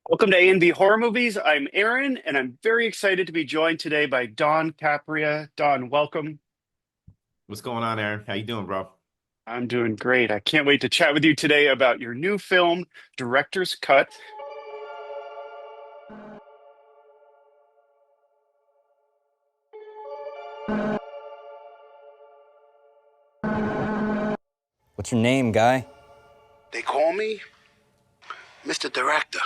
Welcome to A&B Horror Movies. I'm Aaron, and I'm very excited to be joined today by Don Capria. Don, welcome. What's going on, Aaron? How you doing, bro? I'm doing great. I can't wait to chat with you today about your new film, Director's Cut. What's your name, guy? They call me Mr. Director.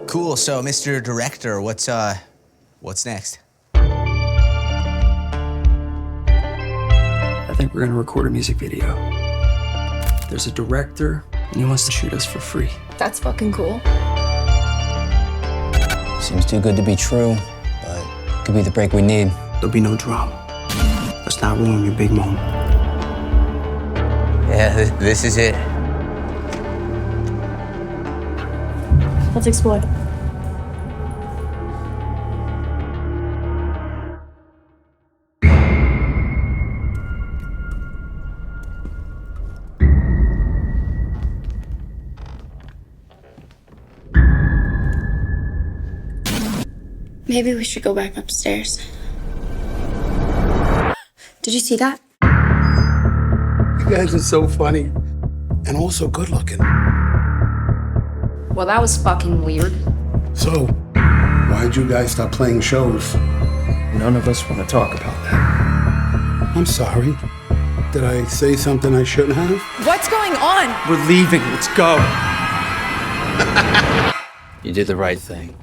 Cool. So, Mr. Director, what's next? I think we're gonna record a music video. There's a director, and he wants to shoot us for free. That's fucking cool. Seems too good to be true, but could be the break we need. There'll be no drama. Let's not ruin your big moment. Yeah, this is it. Let's explore. Maybe we should go back upstairs. Did you see that? You guys are so funny and also good looking. Well, that was fucking weird. So, why'd you guys stop playing shows? None of us want to talk about that. I'm sorry. Did I say something I shouldn't have? What's going on? We're leaving. Let's go. You did the right thing.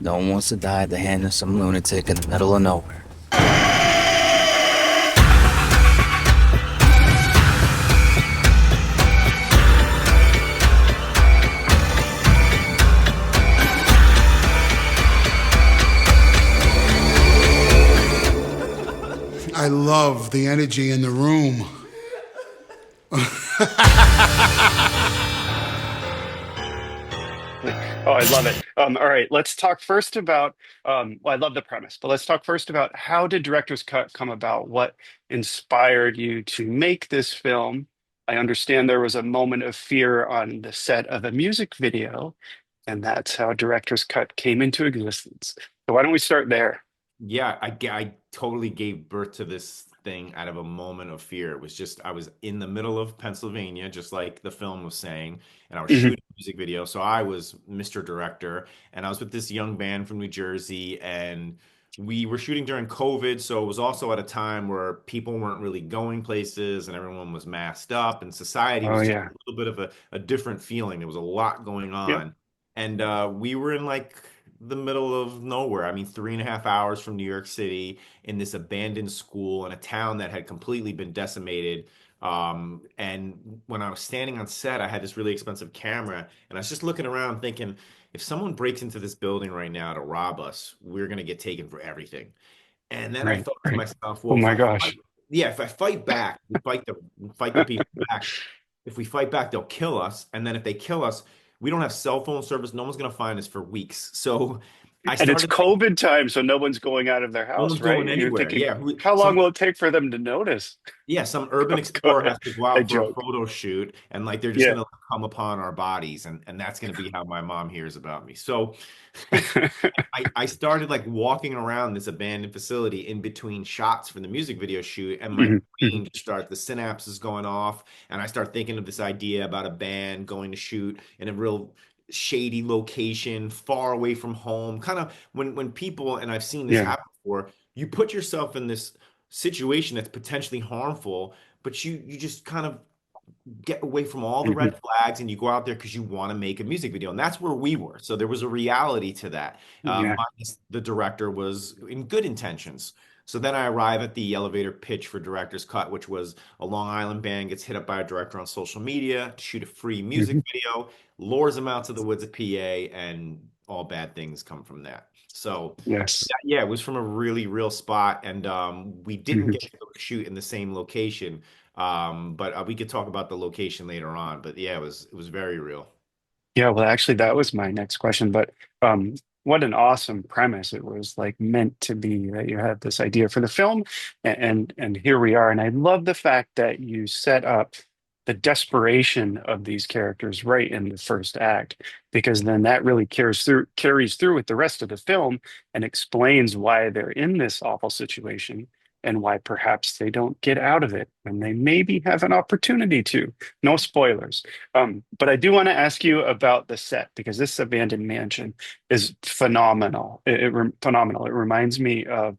No one wants to die at the hand of some lunatic in the middle of nowhere. I love the energy in the room. Oh, I love it. All right, let's talk first about, well, I love the premise, but let's talk first about how did Director's Cut come about? What inspired you to make this film? I understand there was a moment of fear on the set of a music video, and that's how Director's Cut came into existence. So why don't we start there? Yeah, I totally gave birth to this thing out of a moment of fear. It was just, I was in the middle of Pennsylvania, just like the film was saying, and I was Mhm. shooting a music video. So I was Mr. Director, and I was with this young band from New Jersey, and we were shooting during COVID. So it was also at a time where people weren't really going places and everyone was masked up, and society Oh was just yeah. a little bit of a different feeling. There was a lot going Yep. on. And we were in like the middle of nowhere. I mean, 3.5 hours from New York City in this abandoned school in a town that had completely been decimated. And when I was standing on set, I had this really expensive camera, and I was just looking around thinking, if someone breaks into this building right now to rob us, we're gonna get taken for everything. And then I Right. thought to Right. myself, Oh well, if my I gosh. fight, yeah, if I fight back, we fight the people back. If we fight back, they'll kill us. And then if they kill us, we don't have cell phone service. No one's gonna find us for weeks. So I And it's started thinking, COVID time, so no one's going out of their no house, one's right? going And you're anywhere. thinking, Yeah, how long some will it take for them to notice? yeah, some urban Go explorer ahead. has to go I out for a joke. photo shoot, and like they're just Yeah. gonna come upon our bodies, and that's gonna be how my mom hears about me. So I started like walking around this abandoned facility in between shots from the music video shoot, and my Mhm, mhm. brain just starts the synapses going off, and I start thinking of this idea about a band going to shoot in a real shady location, far away from home. Kind of when people, and I've seen this Yeah. happen before, you put yourself in this situation that's potentially harmful, but you just kind of get away from all the Mhm. red flags and you go out there because you want to make a music video. And that's where we were. So there was a reality to that. Yeah. Minus the director was in good intentions. So then I arrive at the elevator pitch for Director's Cut, which was a Long Island band gets hit up by a director on social media to shoot a free music Mhm. video, lures them out to the woods of PA, and all bad things come from that. So Yes. yeah, it was from a really real spot, and we didn't Mhm. get to shoot in the same location. But we could talk about the location later on. But yeah, it was very real. Yeah, well, actually, that was my next question. But um, what an awesome premise. It was like meant to be that you had this idea for the film, and here we are. And I love the fact that you set up the desperation of these characters right in the first act, because then that really carries through with the rest of the film and explains why they're in this awful situation and why perhaps they don't get out of it when they maybe have an opportunity to. No spoilers. But I do want to ask you about the set because this abandoned mansion is phenomenal. Phenomenal. It reminds me of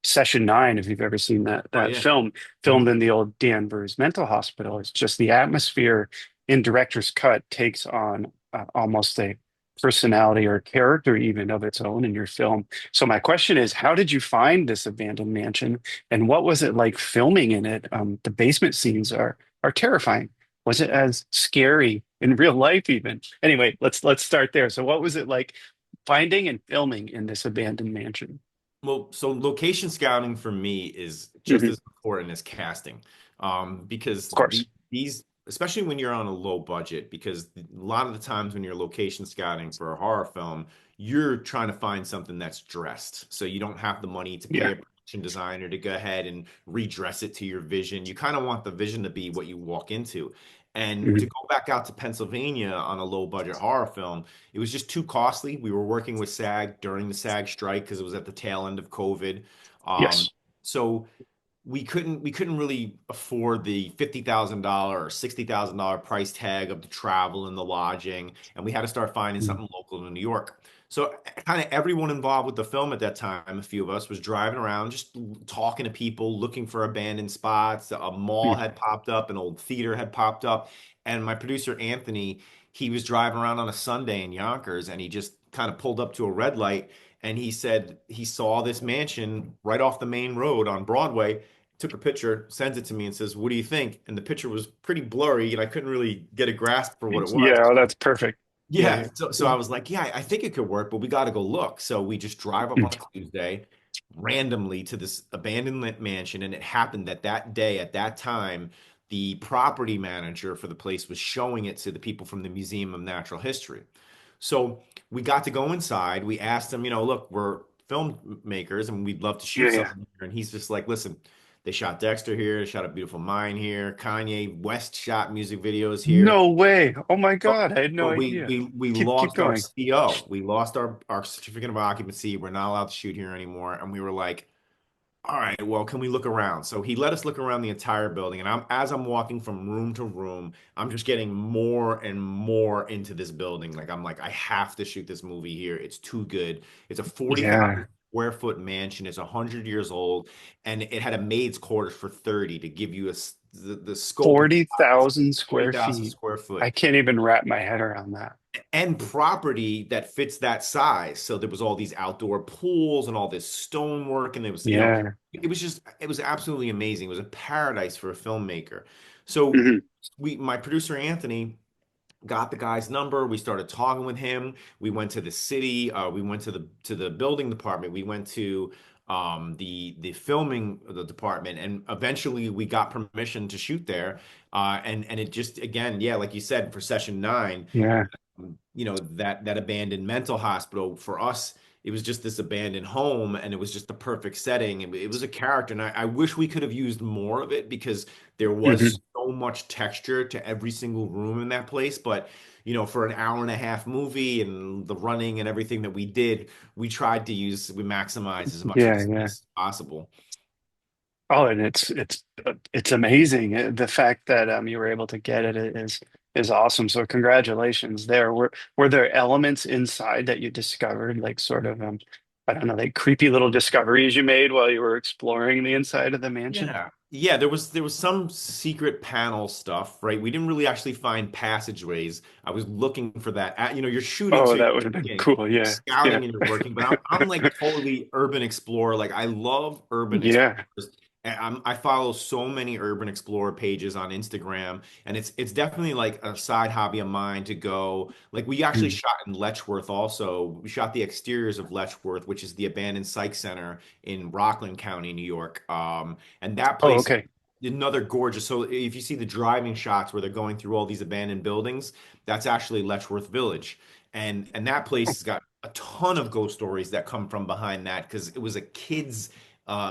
Session 9, if you've ever seen Oh that yeah. film, filmed in the old Danvers mental hospital. It's just the atmosphere in director's cut takes on almost a personality or character even of its own in your film. So my question is, how did you find this abandoned mansion, and what was it like filming in it? The basement scenes are terrifying. Was it as scary in real life even? Anyway, let's start there. So what was it like finding and filming in this abandoned mansion? Well, so location scouting for me is just Mhm. as important as casting, because Of course. these, especially when you're on a low budget, because a lot of the times when you're location scouting for a horror film, you're trying to find something that's dressed, so you don't have the money to pay Yeah. a production designer to go ahead and redress it to your vision. You kind of want the vision to be what you walk into. And to Mhm. go back out to Pennsylvania on a low budget horror film, it was just too costly. We were working with SAG during the SAG strike because it was at the tail end of COVID. Um, Yes. so we couldn't really afford the $50,000 or $60,000 price tag of the travel and the lodging, and we had to start finding Mhm. something local in New York. So kind of everyone involved with the film at that time, a few of us, was driving around just talking to people, looking for abandoned spots. A mall had popped up, an old theater had popped up, and my producer Anthony, he was driving around on a Sunday in Yonkers, and he just kind of pulled up to a red light, and he said he saw this mansion right off the main road on Broadway, took a picture, sends it to me, and says, "What do you think?" And the picture was pretty blurry, and I couldn't really get a grasp for what it was. Yeah, oh, that's perfect. Yeah, Yeah, so I was like, "Yeah, I think it could work, but we got to go look." So we just drive up yeah. on a Tuesday randomly to this abandoned mansion, and it happened that that day, at that time, the property manager for the place was showing it to the people from the Museum of Natural History. So we got to go inside. We asked him, look, we're filmmakers and we'd love to shoot Yeah, yeah. something here. And he's just like, listen, they shot Dexter here, they shot A Beautiful Mind here, Kanye West shot music videos here. No way. Oh my But, God, I had no but we idea. we we Keep lost our going. CO. We lost our certificate of occupancy. We're not allowed to shoot here anymore. And we were like, all right, well, can we look around? So he let us look around the entire building, and as I'm walking from room to room, I'm just getting more and more into this building. I'm like, I have to shoot this movie here. It's too good. It's a 40,000 Yeah. square foot mansion. It's 100 years old, and it had a maid's quarters for 30 to give you the scope of the size. 40,000 square 40,000 feet. square I foot can't even wrap my head around that. and property that fits that size. So there was all these outdoor pools and all this stonework, and there was, Yeah. it was absolutely amazing. It was a paradise for a filmmaker. So Mhm. my producer Anthony got the guy's number. We started talking with him. We went to the city. We went to the building department. We went to the filming the department, and eventually we got permission to shoot there. And it just, again, yeah, like you said, for session 9, Yeah. that abandoned mental hospital for us, it was just this abandoned home, and it was just the perfect setting, and it was a character, and I wish we could have used more of it because there was Mhm. so much texture to every single room in that place. But for an hour and a half movie and the running and everything that we did, we maximized as much of the Yeah, yeah. space as possible. Oh, and it's amazing. The fact that you were able to get it is awesome. So congratulations there. Were there elements inside that you discovered, like sort of I don't know, like creepy little discoveries you made while you were exploring the inside of the mansion? Yeah, there was some secret panel stuff, right? We didn't really actually find passageways. I was looking for that. You're shooting, Oh, so you're that would have been working, cool. you're Yeah. Yeah. scouting, and you're working. But I'm like totally urban explorer. Like I love urban Yeah. explorers. And I follow so many urban explorer pages on Instagram, and it's definitely like a side hobby of mine to go. Like we actually Mm. shot in Letchworth also. We shot the exteriors of Letchworth, which is the abandoned psych center in Rockland County, New York. And that Oh, place, okay. another gorgeous. So if you see the driving shots where they're going through all these abandoned buildings, that's actually Letchworth Village. And that place has got a ton of ghost stories that come from behind that because it was a kid's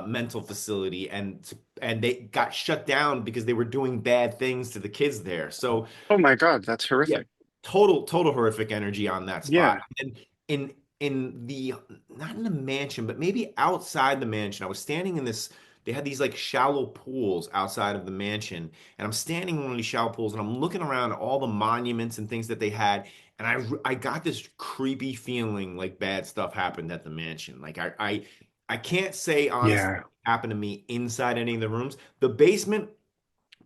mental facility, and they got shut down because they were doing bad things to the kids there. So Oh my God, that's yeah, horrific. total horrific energy on that spot. Yeah. And in the not in the mansion, but maybe outside the mansion, I was standing in this. They had these like shallow pools outside of the mansion, and I'm standing in one of these shallow pools, and I'm looking around at all the monuments and things that they had, and I got this creepy feeling like bad stuff happened at the mansion. Like I can't say honestly Yeah. what happened to me inside any of the rooms. The basement,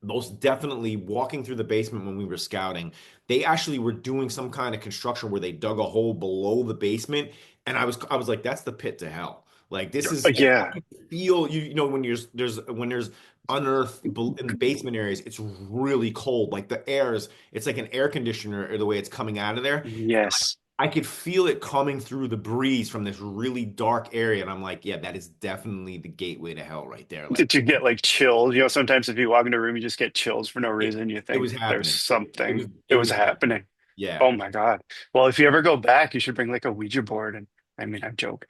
most definitely walking through the basement when we were scouting, they actually were doing some kind of construction where they dug a hole below the basement, and I was like, that's the pit to hell. Like this is, and I Yeah. could feel you know when there's unearthed in the basement areas, it's really cold. Like the air it's like an air conditioner or the way it's coming out of there. Yes. I could feel it coming through the breeze from this really dark area, and I'm like, yeah, that is definitely the gateway to hell right there. Like Did you get like chills? You know, sometimes if you walk into a room, you just get chills for no it, reason. You it think was there's happening. It something. was It it was was happening. happening. Yeah. Oh my God. Well, if you ever go back, you should bring like a Ouija board. And I mean, I joke.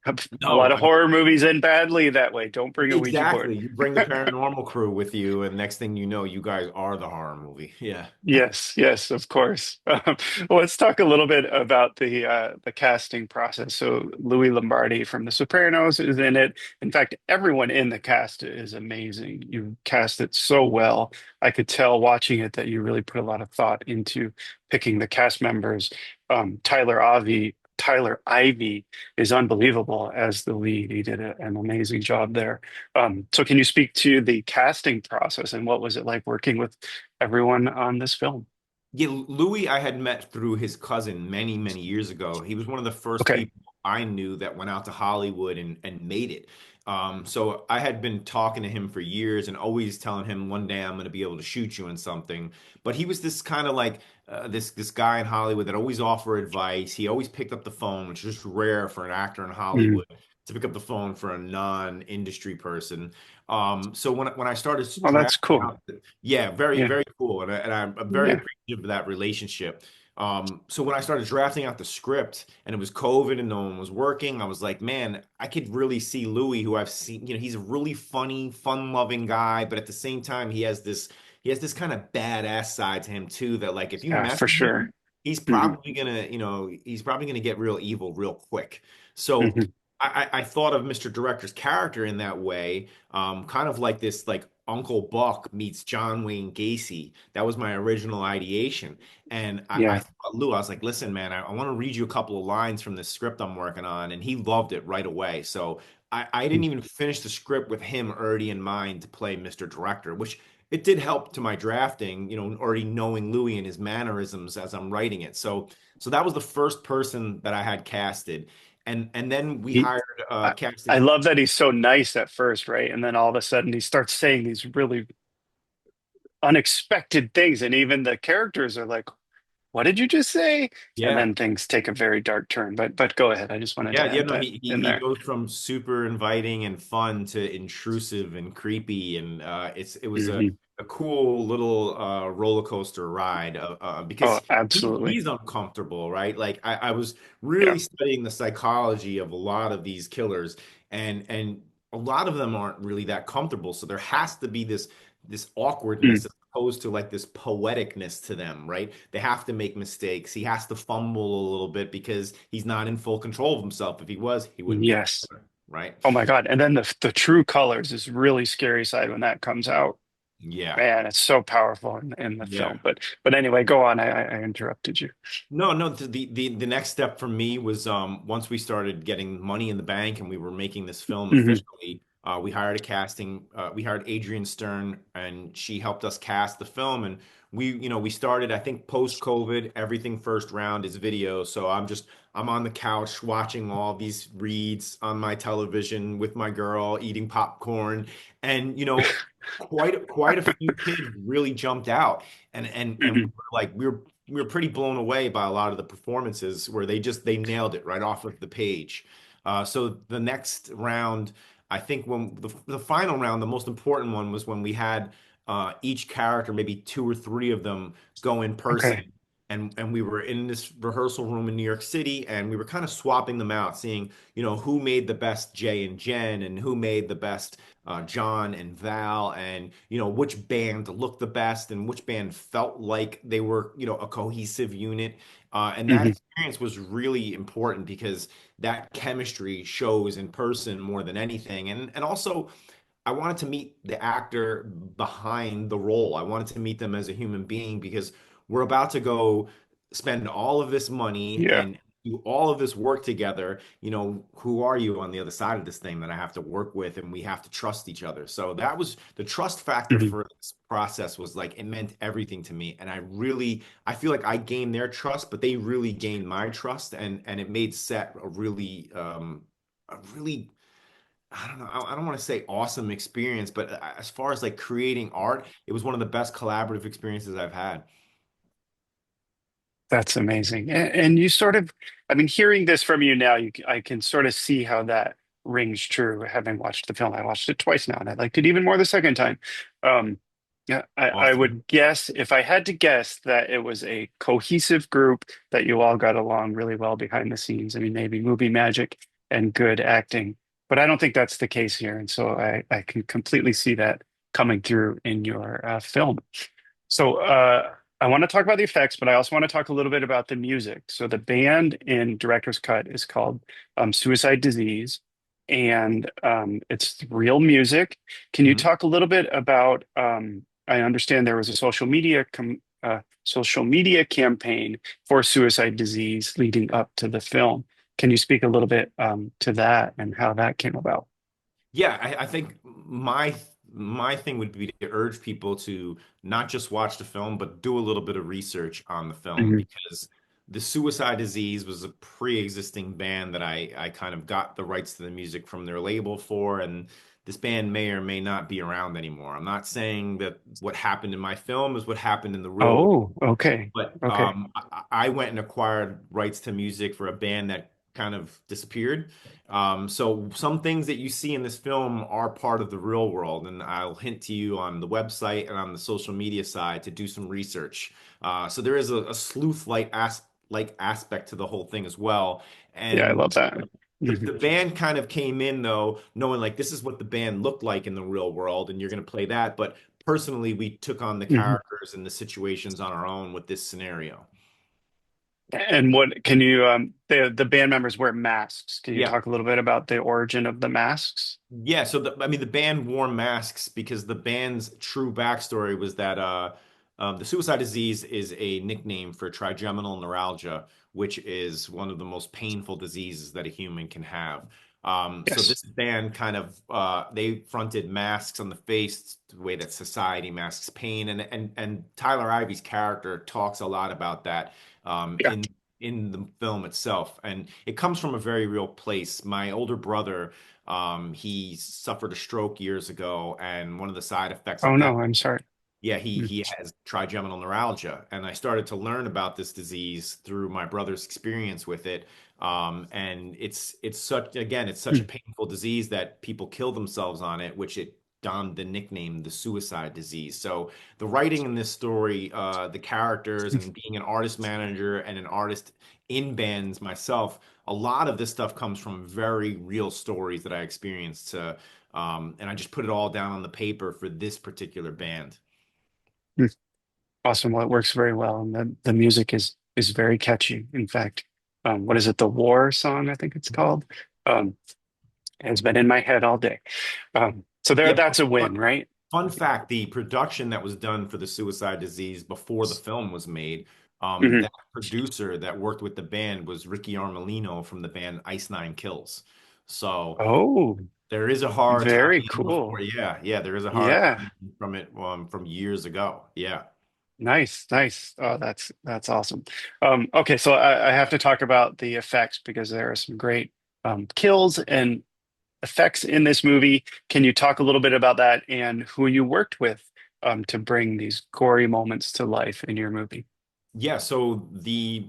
A lot No, of horror movies end badly that way. Don't bring a Ouija board. exactly. You bring the paranormal crew with you, and next thing you know, you guys are the horror movie. Yeah. Yes, yes, of course. Well, let's talk a little bit about the casting process. So Louis Lombardi from The Sopranos is in it. In fact, everyone in the cast is amazing. You cast it so well. I could tell watching it that you really put a lot of thought into picking the cast members. Tyler Ivy is unbelievable as the lead. He did an amazing job there. So can you speak to the casting process and what was it like working with everyone on this film? Yeah, Louis, I had met through his cousin many years ago. He was one of the first Okay. people I knew that went out to Hollywood and made it. So I had been talking to him for years and always telling him one day I'm going to be able to shoot you in something. But he was this kind of like this guy in Hollywood that always offered advice. He always picked up the phone, which is rare for an actor in Mhm. Hollywood to pick up the phone for a non-industry person. So when I started Oh, that's drafting cool. out, yeah, very Yeah. very cool, and I'm very Yeah. appreciative of that relationship. So when I started drafting out the script and it was COVID and no one was working, I was like, man, I could really see Louis, who I've seen, he's a really funny, fun-loving guy, but at the same time, he has this kind of badass side to him too, that like if you Yeah, mess for with sure. him, he's Hmm. probably gonna, he's probably gonna get real evil real quick. So Hmm. I thought of Mr. Director's character in that way, kind of like this, like Uncle Buck meets John Wayne Gacy. That was my original ideation. And I Yeah. thought, Lou, I was like, listen, man, I want to read you a couple of lines from the script I'm working on. And he loved it right away. So I didn't even finish the script with him already in mind to play Mr. Director, which it did help to my drafting, already knowing Louis and his mannerisms as I'm writing it. So that was the first person that I had casted. And then we He, hired I, I casting. love that he's so nice at first, right? And then all of a sudden he starts saying these really unexpected things. And even the characters are like, what did you just say? And Yeah. then things take a very dark turn. But go ahead. I just wanted to Yeah, add no, that he in he there. goes from super inviting and fun to intrusive and creepy, and it was a, Hmm. a cool little roller coaster ride Oh, because absolutely. he's uncomfortable, right? Like I was Yeah. really studying the psychology of a lot of these killers, and a lot of them aren't really that comfortable. So there has to be this awkwardness Mm. as opposed to like this poeticness to them, right? They have to make mistakes. He has to fumble a little bit because he's not in full control of himself. If he was, he wouldn't be a Yes. killer, right? Oh my God. And then the true colors is really scary side when that comes out. Yeah. Man, it's so powerful in the Yeah. film. But anyway, go on. I interrupted you. No. The next step for me was once we started getting money in the bank and we were making this film Hmm. officially, we hired Adrian Stern, and she helped us cast the film. And we started, I think, post-COVID. Everything first round is video, so I'm on the couch watching all these reads on my television with my girl eating popcorn, and quite a few kids really jumped out, and we Hmm. were like we were pretty blown away by a lot of the performances where they nailed it right off of the page. So the next round, I think when the final round, the most important one was when we had each character, maybe two or three of them, go in Okay. person. and we were in this rehearsal room in New York City, and we were kind of swapping them out, seeing, who made the best Jay and Jen, and who made the best John and Val, and which band looked the best, and which band felt like they were, a cohesive unit. And that Hmm. experience was really important because that chemistry shows in person more than anything. And also, I wanted to meet the actor behind the role. I wanted to meet them as a human being because we're about to go spend all of this money Yeah. and do all of this work together. Who are you on the other side of this thing that I have to work with, and we have to trust each other. So that was the trust factor Hmm. for this process, was like it meant everything to me. And I feel like I gained their trust, but they really gained my trust, and it made set a really, I don't know. I don't want to say awesome experience, but as far as like creating art, it was one of the best collaborative experiences I've had. That's amazing. And you sort of, I mean, hearing this from you now, I can sort of see how that rings true, having watched the film. I watched it twice now, and I liked it even more the second time. Um, yeah, I Awesome. would guess, if I had to guess, that it was a cohesive group, that you all got along really well behind the scenes. I mean, maybe movie magic and good acting, but I don't think that's the case here. And so I can completely see that coming through in your film. So I want to talk about the effects, but I also want to talk a little bit about the music. So the band in Director's Cut is called Suicide Disease, and it's real music. Can you Mhm. talk a little bit about? I understand there was a social media campaign for Suicide Disease leading up to the film. Can you speak a little bit to that and how that came about? Yeah, I think my thing would be to urge people to not just watch the film, but do a little bit of research on the film, Mhm. because the Suicide Disease was a pre-existing band that I kind of got the rights to the music from their label for, and this band may or may not be around anymore. I'm not saying that what happened in my film is what happened in the real world, Oh, okay, but okay, I went and acquired rights to music for a band that kind of disappeared. So some things that you see in this film are part of the real world, and I'll hint to you on the website and on the social media side to do some research. So there is a sleuth like aspect to the whole thing as well. yeah, I And love that. the band kind of came in though, knowing like this is what the band looked like in the real world, and you're going to play that. But personally, we took on the Mhm. characters and the situations on our own with this scenario. And what can you the band members wear masks. Can you Yeah. talk a little bit about the origin of the masks? Yeah, so I mean the band wore masks because the band's true backstory was that the suicide disease is a nickname for trigeminal neuralgia, which is one of the most painful diseases that a human can have. So Yes. this band kind of they fronted masks on the face, the way that society masks pain, and Tyler Ivy's character talks a lot about that Yeah. in the film itself, and it comes from a very real place. My older brother, he suffered a stroke years ago, and one of the side effects Oh of that, no, I'm sorry. yeah, he Mm. he has trigeminal neuralgia, and I started to learn about this disease through my brother's experience with it. And it's such a Mm. painful disease that people kill themselves on it, which it donned the nickname the suicide disease. So the writing in this story, the characters, and being an artist manager and an artist in bands myself, a lot of this stuff comes from very real stories that I experienced. And I just put it all down on the paper for this particular band. Mm. Awesome. Well, it works very well, and the music is very catchy. In fact, what is it? The War song, I think it's called. Um, has been in my head all day. So there, Yeah, that's a fun, win, right? fun fact, the production that was done for the Suicide Disease before the film was made, Mhm. that producer that worked with the band was Ricky Armelino from the band Ice Nine Kills. So Oh, there is a hard very tie-in before, cool. yeah, there is a hard Yeah. tie-in from it from years ago. Yeah. Nice, nice. Oh, that's awesome. Okay, so I have to talk about the effects because there are some great kills and effects in this movie. Can you talk a little bit about that and who you worked with to bring these gory moments to life in your movie? Yeah, so the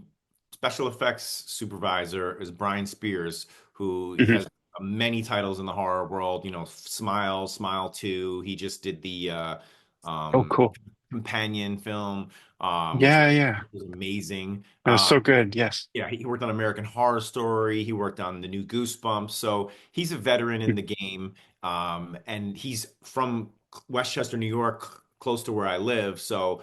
special effects supervisor is Brian Spears, who he Mhm. has many titles in the horror world, Smile, Smile 2. He just did the Oh, um cool. companion film, which Yeah, yeah. was amazing. That was so good. Yes. Yeah, he worked on American Horror Story. He worked on the new Goosebumps. So he's a veteran in the game. And he's from Westchester, New York, close to where I live. So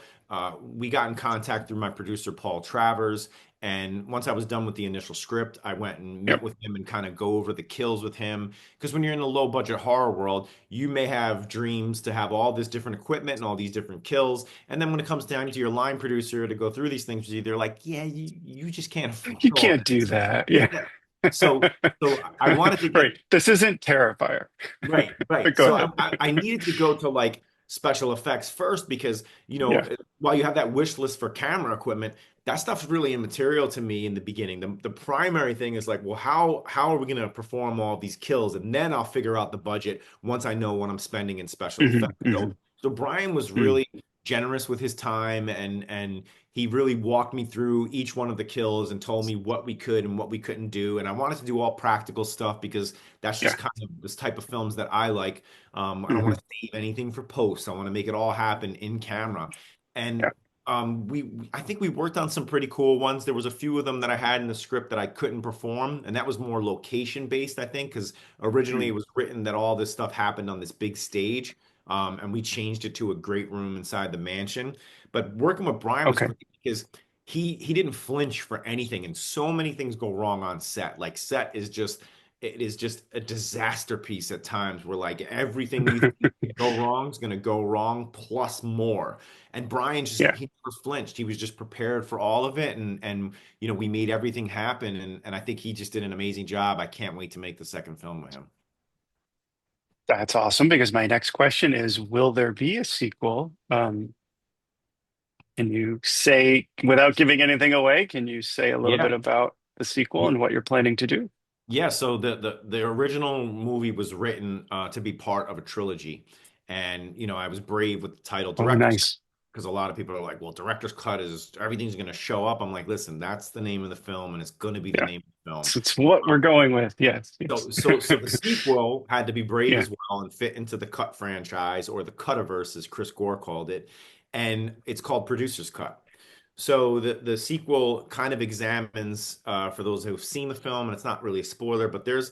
we got in contact through my producer, Paul Travers. And once I was done with the initial script, I went and met Yep. with him and kind of go over the kills with him. Because when you're in a low budget horror world, you may have dreams to have all this different equipment and all these different kills. And then when it comes down to your line producer to go through these things with you, they're like, yeah, you just can't afford You all can't do this. that. Yeah. Yeah. So so I wanted to get Right. This isn't Terrifier. right, right. Go So ahead. I needed to go to like special effects first because, Yeah. while you have that wish list for camera equipment, that stuff's really immaterial to me in the beginning. The primary thing is like, well, how are we going to perform all these kills? And then I'll figure out the budget once I know what I'm spending in special Hmm, effects. hmm. So Brian was Mm. really generous with his time and he really walked me through each one of the kills and told me what we could and what we couldn't do. And I wanted to do all practical stuff because that's Yeah. just kind of this type of films that I like. I don't want Hmm. to save anything for post. I want to make it all happen in camera. And Yeah. I think we worked on some pretty cool ones. There was a few of them that I had in the script that I couldn't perform, and that was more location based, I think, because originally it Mm. was written that all this stuff happened on this big stage, and we changed it to a great room inside the mansion. But working with Brian was Okay. great because he didn't flinch for anything, and so many things go wrong on set. Like set is just it is just a disaster piece at times where like everything you think could go wrong is going to go wrong plus more. And Brian just Yeah. he never flinched. He was just prepared for all of it, and we made everything happen. And I think he just did an amazing job. I can't wait to make the second film with him. That's awesome because my next question is, will there be a sequel? Can you say, without giving anything away, can you say a little bit Yeah. about the sequel and what you're planning to do? Yeah, so the original movie was written to be part of a trilogy, and I was brave with the title Oh, director's cut nice. because a lot of people are like, "Well, director's cut is everything's going to show up." I'm like, "Listen, that's the name of the film, and it's going to be the Yeah. name of the film." It's what we're going with. Yes. Yes. So the sequel had to be brave Yeah. as well and fit into the Cut franchise or the Cut-iverse, as Chris Gore called it, and it's called Producer's Cut. So the sequel kind of examines for those who've seen the film, and it's not really a spoiler, but there's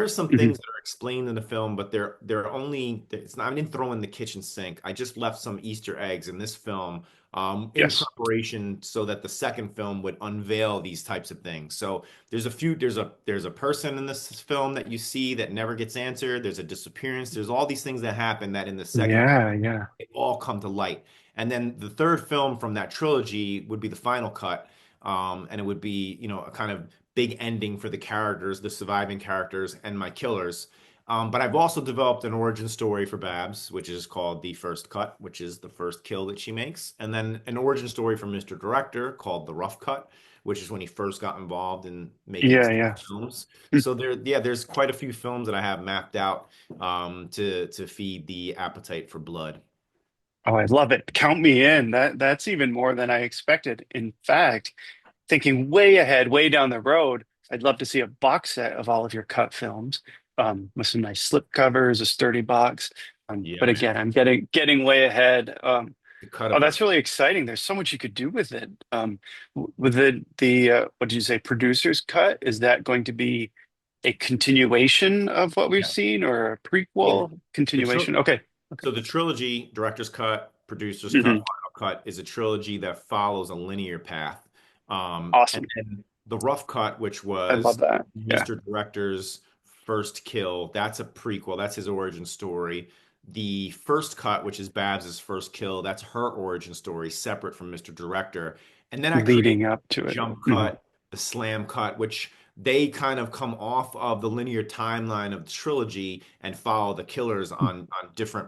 some Mhm. things that are explained in the film, but they're only it's not I didn't throw in the kitchen sink. I just left some Easter eggs in this film in Yes. preparation so that the second film would unveil these types of things. So there's a person in this film that you see that never gets answered. There's a disappearance. There's all these things that happen that in the second Yeah. Yeah. they all come to light. And then the third film from that trilogy would be the final cut. And it would be, a kind of big ending for the characters, the surviving characters, and my killers. But I've also developed an origin story for Babs, which is called The First Cut, which is the first kill that she makes. And then an origin story for Mr. Director called The Rough Cut, which is when he first got involved in making Yeah. his Yeah. films. Mm. So there's quite a few films that I have mapped out to feed the appetite for blood. Oh, I love it. Count me in. That's even more than I expected. In fact, thinking way ahead, way down the road, I'd love to see a box set of all of your cut films, with some nice slip covers, a sturdy box. Yeah, But man. again, I'm getting way ahead. The Oh, that's Cut-iverse. really exciting. There's so much you could do with it. With the what did you say, producer's cut? Is that going to be a continuation of what we've Yeah. seen, or a Yeah. prequel The tri continuation? Okay. Okay. so the trilogy, director's cut, producer's cut, Hmm. final cut, is a trilogy that follows a linear path. And Awesome. then the rough cut, which I love was that. Yeah. Mr. Director's first kill, that's a prequel. That's his origin story. The first cut, which is Babs's first kill, that's her origin story, separate from Mr. Director. And then I created Leading up to it. jump Hmm. cut, the slam cut, which they kind of come off of the linear timeline of the trilogy and follow the killers on different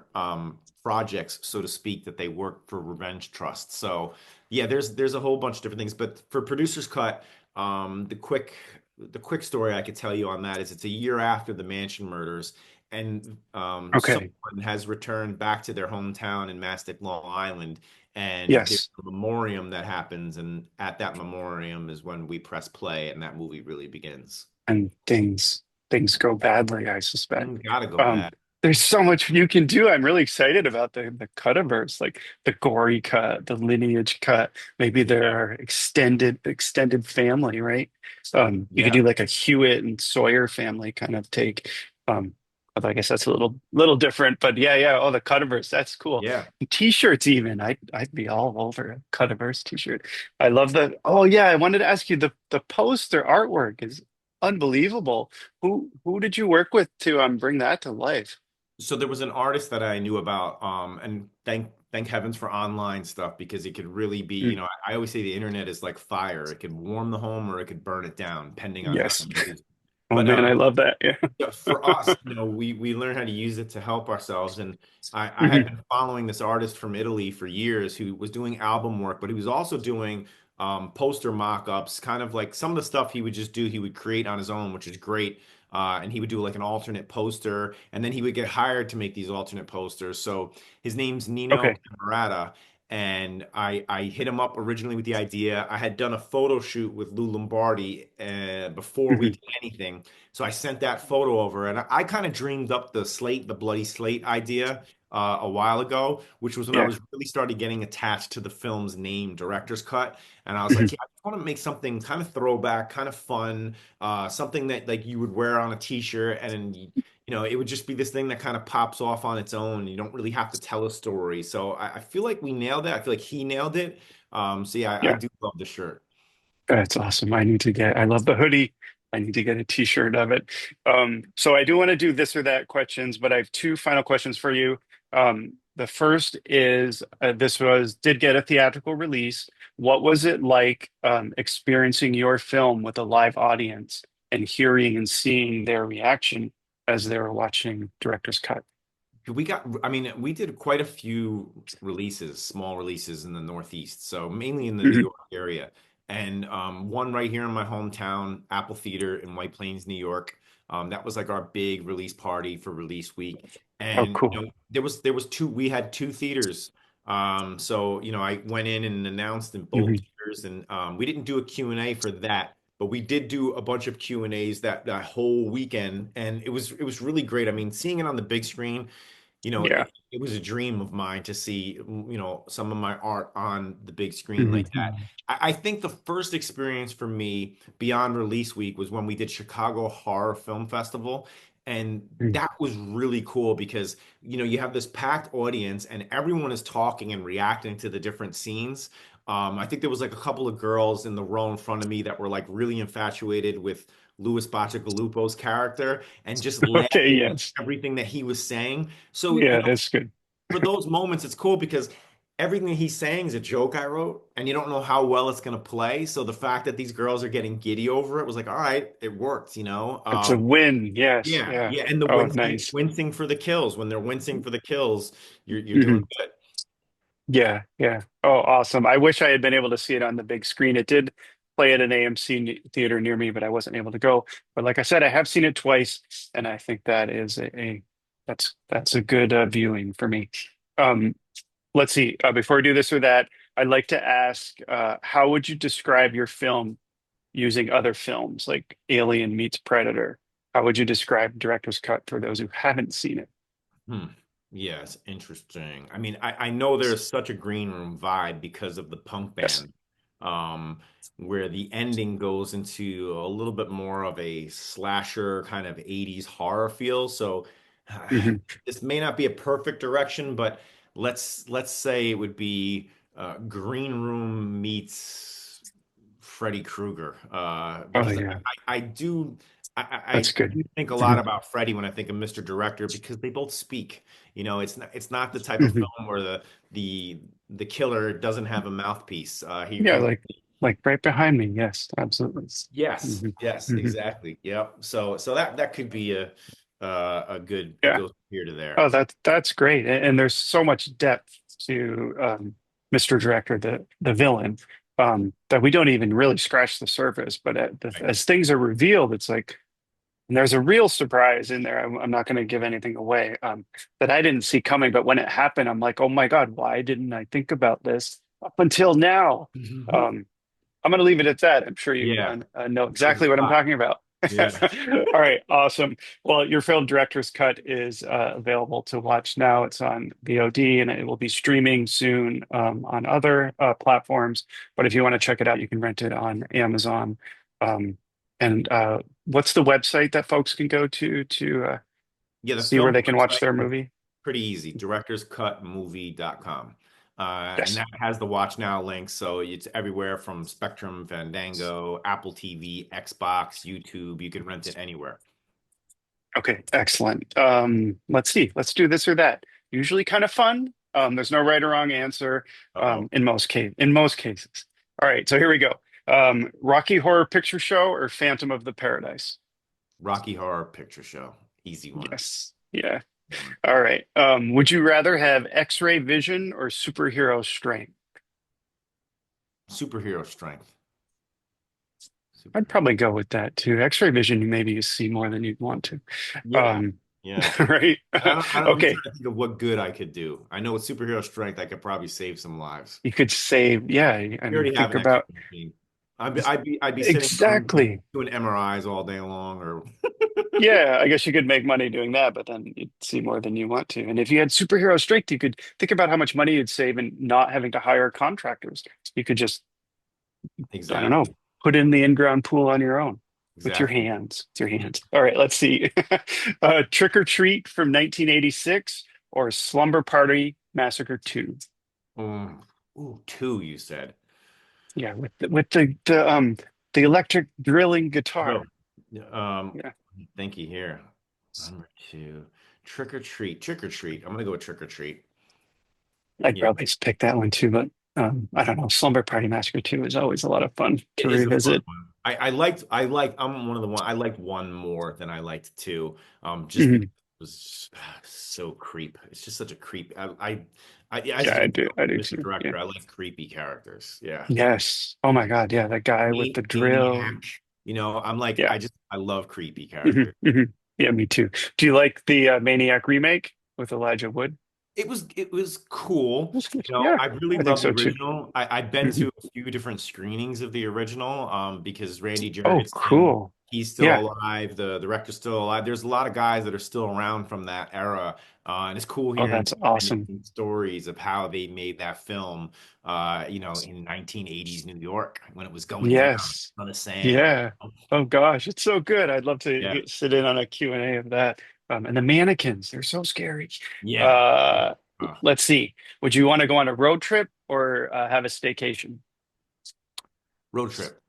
projects, so to speak, that they work for Revenge Trust. So yeah, there's a whole bunch of different things. But for producer's cut, the quick story I could tell you on that is it's a year after the Mansion murders, and Okay. someone has returned back to their hometown in Mastic, Long Island, and there's Yes. a memoriam that happens, and at that memoriam is when we press play, and that movie really begins. And things go badly, I suspect. Gotta go Um, bad. There's so much you can do. I'm really excited about the cut-iverse, like the gory cut, the lineage cut. Maybe there Yeah. are extended family, right? You could Yeah. do like a Hewitt and Sawyer family kind of take. Um, although I guess that's a little different, but yeah, yeah. Oh, the cut-iverse, that's cool. Yeah. T-shirts even. I'd be all over a cut-iverse t-shirt. I love the. Oh yeah, I wanted to ask you the poster artwork is unbelievable. Who did you work with to bring that to life? So there was an artist that I knew about, and thank heavens for online stuff because it could really be, Mm, I always say the internet is like fire. It could warm the home or it could burn it down, depending on how yes. you use it. Oh But man, I love that. Yeah. yeah, for us, we learn how to use it to help ourselves. And I had Mhm. been following this artist from Italy for years who was doing album work, but he was also doing poster mock-ups, kind of like some of the stuff he would just do, he would create on his own, which is great. And he would do like an alternate poster, and then he would get hired to make these alternate posters. So his name's Nino Okay. Cammarata. And I hit him up originally with the idea. I had done a photo shoot with Lou Lombardi before we Mhm. did anything. So I sent that photo over, and I kind of dreamed up the slate, the bloody slate idea a while ago, which was when I Yeah. was really started getting attached to the film's name, director's cut. And I was like, Mhm. yeah, I just want to make something kind of throwback, kind of fun, something that like you would wear on a t-shirt, and it would just be this thing that kind of pops off on its own. You don't really have to tell a story. So I feel like we nailed it. I feel like he nailed it. So yeah, I Yeah. do love the shirt. That's awesome. I love the hoodie. I need to get a t-shirt of it. So I do want to do this or that questions, but I have two final questions for you. The first is did get a theatrical release. What was it like experiencing your film with a live audience and hearing and seeing their reaction as they were watching director's cut? I mean, we did quite a few releases, small releases in the Northeast, so mainly in the New Mhm. York area. And one right here in my hometown, Apple Theater in White Plains, New York. That was like our big release party for release week. Oh, And cool. there was we had two theaters. So I went in and announced in both Mhm. theaters, and we didn't do a Q&A for that. But we did do a bunch of Q&As that whole weekend, and it was really great. I mean, seeing it on the big screen, Yeah. it was a dream of mine to see, some of my art on the big screen like Mhm. that. I think the first experience for me beyond release week was when we did Chicago Horror Film Festival. And Mhm. that was really cool because, you have this packed audience and everyone is talking and reacting to the different scenes. I think there was like a couple of girls in the row in front of me that were like really infatuated with Louis Bacigalupo's character and just Okay, laughing at yes. everything that he was saying. So, Yeah, that's good. for those moments, it's cool because everything he's saying is a joke I wrote, and you don't know how well it's going to play. So the fact that these girls are getting giddy over it was like, all right, it worked. It's a win. Yes. Yeah, Yeah. yeah, and the Oh, wincing, nice. wincing for the kills. When they're wincing for the kills, you're doing Mhm. good. Yeah. Yeah. Oh, awesome. I wish I had been able to see it on the big screen. It did play at an AMC theater near me, but I wasn't able to go. But like I said, I have seen it twice, and I think that is that's a good viewing for me. Um, let's see. Before we do this or that, I'd like to ask, how would you describe your film using other films like Alien meets Predator? How would you describe director's cut for those who haven't seen it? Hmm. Yeah, it's interesting. I mean, I know there's such a green room vibe because of the punk Yes. band, um, where the ending goes into a little bit more of a slasher kind of 80s horror feel. So Hmm. this may not be a perfect direction, but let's say it would be Green Room meets Freddy Krueger, Oh because yeah, I do. that's I good. do think a lot Hmm. about Freddy when I think of Mr. Director because they both speak. It's not the type of Hmm. film where the the killer doesn't have a mouthpiece. Yeah, He like right behind me. Yes, absolutely. Yes, Hmm. yes, Hmm. exactly. Yep. So that could be a good, it Yeah. goes here to there. Oh, that's great. And there's so much depth to Mr. Director, the villain, that we don't even really scratch the surface. But Right. as things are revealed, it's like and there's a real surprise in there. I'm not going to give anything away that I didn't see coming. But when it happened, I'm like, oh my God, why didn't I think about this up until now? Um, I'm going to leave it at that. I'm sure you Yeah. know There's exactly a what I'm lot. talking about. Yeah. All right, awesome. Well, your film director's cut is available to watch now. It's on VOD and it will be streaming soon on other platforms. But if you want to check it out, you can rent it on Amazon. Um, and what's the website that folks can go to Yeah, the see where film they can watch website their is movie? pretty easy. directorscutmovie.com. And Yes. that has the Watch Now link. So it's everywhere from Spectrum, Fandango, Apple TV, Xbox, YouTube. You can rent it anywhere. Okay, excellent. Let's see. Let's do this or that. Usually kind of fun. There's no right or wrong answer Uh-oh. in most cases. All right, so here we go. Rocky Horror Picture Show or Phantom of the Paradise? Rocky Horror Picture Show. Easy one. Yes. Yeah. All right. Would you rather have X-ray vision or superhero strength? Superhero strength. I'd Superhero. probably go with that too. X-ray vision, maybe you see more than you'd want to. Yeah. Um, Yeah. right. I'm Okay. trying to think of what good I could do. I know with superhero strength, I could probably save some lives. You could save, yeah. I We mean, already have think an X-ray about machine. I'd be sitting around exactly. doing MRIs all day long, or Yeah, I guess you could make money doing that, but then you'd see more than you want to. And if you had superhero strength, you could think about how much money you'd save and not having to hire contractors. You could just, I don't know, exactly, put in the in-ground pool on your own with your exactly. hands. With your hands. All right, let's see. Trick or Treat from 1986 or Slumber Party Massacre 2. Um, Ooh, two, you said. Yeah, with the electric drilling Oh, guitar. um, Yeah, thank you here. Number two, trick or treat, trick or treat. I'm gonna go with trick or treat. I'd Yeah, probably pick that one too, but I don't know. Slumber Party Massacre 2 is always a lot of fun to it is a fun revisit. one. I'm one of the one. I liked one more than I liked two. Just because Mhm. it was so creep. It's just such a creep. As Yeah, you I can do. tell, I do Mr. too. Yeah. Director, I like creepy characters. Yeah. Yes. Oh my God. Yeah, that guy with the drill. Maniac. I'm like, Yeah. I love creepy Mhm, characters. mhm. Yeah, me too. Do you like the Maniac remake with Elijah Wood? It was cool. That's good. I Yeah, really I think love the so too. original. I've been Mhm. to a few different screenings of the original, because Randy Oh, Jurgensen, cool. he's still Yeah. alive. The director's still alive. There's a lot of guys that are still around from that era, and it's cool Oh, hearing that's awesome. stories of how they made that film. In 1980s New York when it was going down Yes. on the sand. Yeah. Oh gosh, it's so good. I'd love to Yeah, sit in on a Q&A of that. And the mannequins, they're so scary. yeah. Uh, Uh, let's see. Would you want to go on a road trip or have a staycation? road trip,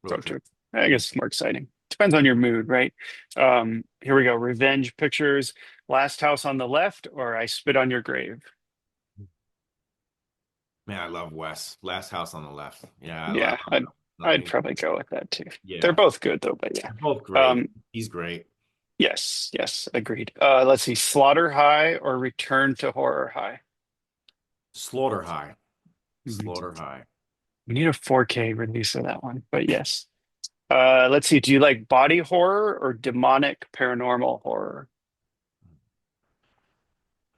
road Road trip. trip. I guess it's more exciting. Depends on your mood, right? Here we go. Revenge pictures. Last house on the left or I spit on your grave. Man, I love Wes. Last House on the Left. Yeah, Yeah, I'd nothing. probably go with that too. They're Yeah, both good though, but yeah. they're both great. Um, He's great. yes, yes, agreed. Let's see. Slaughter High or Return to Horror High. Slaughter High. Mhm. Slaughter High. We need a 4K release of that one, but yes. Let's see. Do you like body horror or demonic paranormal horror?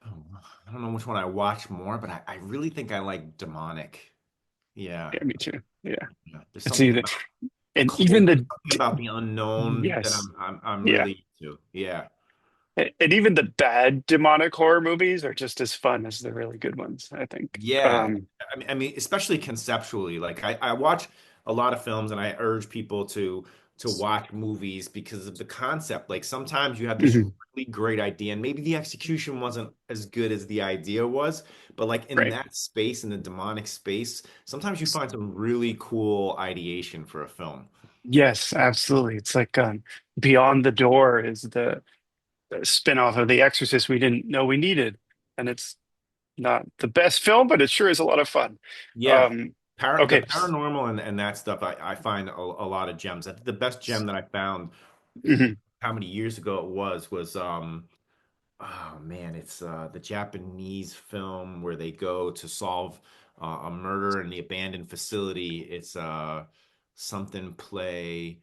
Oh, I don't know which one I watch more, but I really think I like demonic. Yeah, Yeah, me too. Yeah. yeah. There's It's something either, about the and cold, even there's the, something about the unknown that yes. I'm Yeah. really into. Yeah. And even the bad demonic horror movies are just as fun as the really good ones, I think. Yeah, especially conceptually. Like I watch a lot of films, and I urge people to watch movies because of the concept. Like sometimes you have this Mhm. really great idea, and maybe the execution wasn't as good as the idea was, but like in Right. that space, in the demonic space, sometimes you find some really cool ideation for a film. Yes, absolutely. It's like Beyond the Door is the spin-off of The Exorcist we didn't know we needed. And it's not the best film, but it sure is a lot of fun. Yeah. Um, The okay. paranormal and that stuff, I find a lot of gems. I think the best gem that I found, Mhm. how many years ago it was oh man, it's the Japanese film where they go to solve a murder in the abandoned facility. It's something play.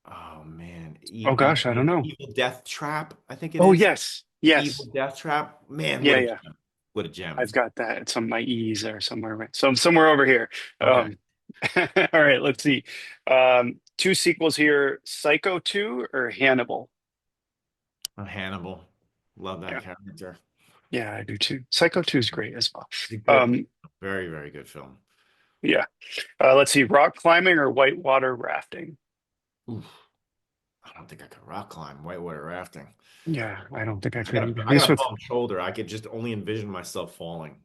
Oh man, Oh gosh, I don't know. Evil Death Trap, I think it Oh is. yes. Evil Yes. Death Trap. Man, what Yeah, a yeah. gem. What a gem. I've got that. It's on my ease or somewhere, right? So somewhere over here. Okay. All right, let's see. Two sequels here, Psycho 2 or Hannibal? Hannibal. Love that Yeah, character. yeah, I do too. Psycho 2 is great as well. It's a good, Um, very, very good film. yeah. Let's see, rock climbing or whitewater rafting? Oof, I don't think I could rock climb whitewater rafting. Yeah, I don't think I I could got a, either. At I got least a with bum shoulder. I could just only envision myself falling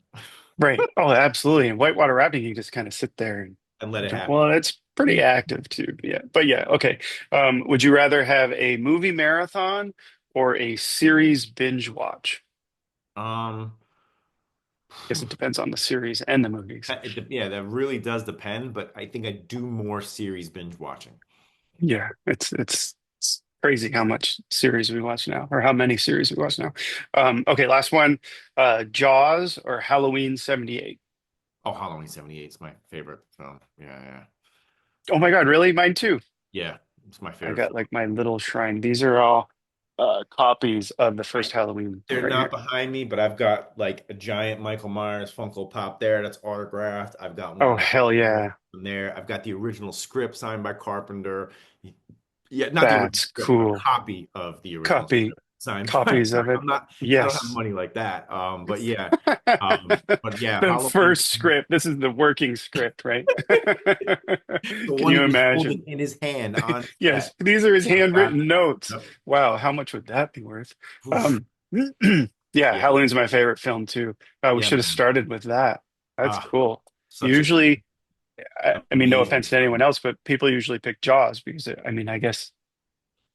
right. Oh, absolutely. And whitewater rafting, you just kind of sit there and and let it happen. well, it's pretty active too. Yeah. But yeah, okay. Would you rather have a movie marathon or a series binge watch? Um, Guess it depends on the series and the movies. yeah, that really does depend, but I think I do more series binge watching. Yeah, it's crazy how much series we watch now, or how many series we watch now. Okay, last one. Jaws or Halloween 78? Oh, Halloween 78 is my favorite film. Yeah, yeah. Oh my God, really? Mine too. Yeah, it's my I favorite got film. like my little shrine. These are all copies of the I, first Halloween they're right not here. behind me, but I've got like a giant Michael Myers Funko Pop there that's autographed. I've got Oh one hell yeah. from there. I've got the original script signed by Carpenter. Yeah, not the original That's script, a cool. copy of the original Copy script signed by copies of it. I don't have Yes. money like that. But yeah. But yeah, The Halloween, first script. This is the working script, right? the Can one you he was imagine? holding in his hand on Yes, set. these are his Autographed handwritten copy. notes. Yep. Wow, how much would that be worth? Oof. Um, yeah, Yeah. Halloween's my favorite film too. We Yeah, should have man. started with that. That's Ah, cool. such a Usually, I mean, no amazing offense to anyone film. else, but people usually pick Jaws because I mean, I guess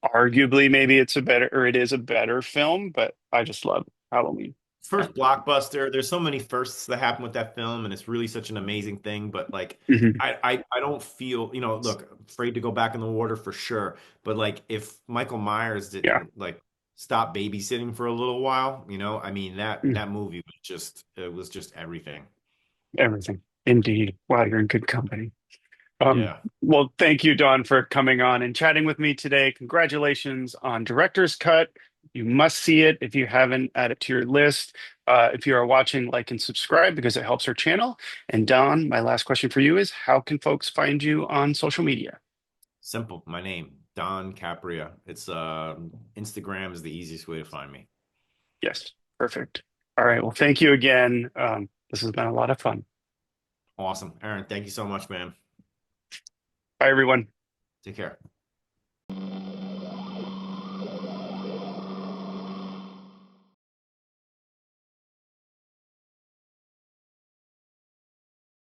arguably maybe it's a better or it is a better film, but I just love Halloween. Yeah. First blockbuster. There's so many firsts that happen with that film, and it's really such an amazing thing. But like, Mhm. I don't feel, look, afraid to go back in the water for sure. But like, if Michael Myers Yeah. didn't like stop babysitting for a little while, I mean that Mm. that movie was just everything. Everything. Indeed. Wow, you're in good company. Um, Yeah. well, thank you, Don, for coming on and chatting with me today. Congratulations on Director's Cut. You must see it if you haven't. Add it to your list. If you are watching, like and subscribe because it helps our channel. And Don, my last question for you is how can folks find you on social media? Simple. My name, Don Capria. It's Instagram is the easiest way to find me. Yes, perfect. All right. Well, thank you again. This has been a lot of fun. Awesome. Aaron, thank you so much, man. Bye, everyone. Take care.